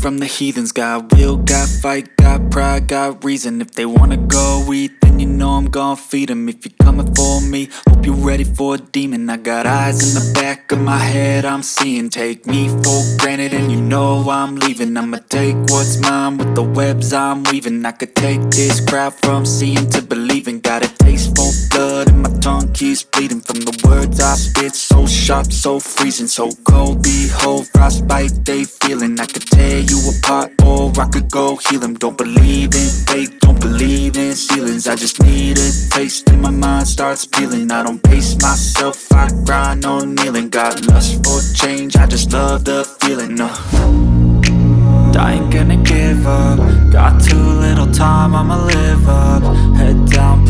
from the heathens. Got will, got fight, got pride, got reason. If they wanna go eat, then you know I'm gon' feed them. If you're coming for me, hope you're ready for a demon. I got eyes in the back of my head, I'm seeing. Take me for granted and you know I'm leaving. I'ma take what's mine with the webs I'm weaving. I could take this crowd from seeing to believing. Got a taste for blood and my tongue keeps bleeding from the words I spit. So sharp, so freezing, so cold. Behold, frostbite they feeling. I could tear you apart or I could go heal them. Don't believe in fate, don't believe in ceilings. I just need a taste and my mind starts peeling. I don't pace myself, I grind on kneeling. Got lust for change, I just love the feeling. I ain't gonna give up. Got too little time, I'ma live up. Head down,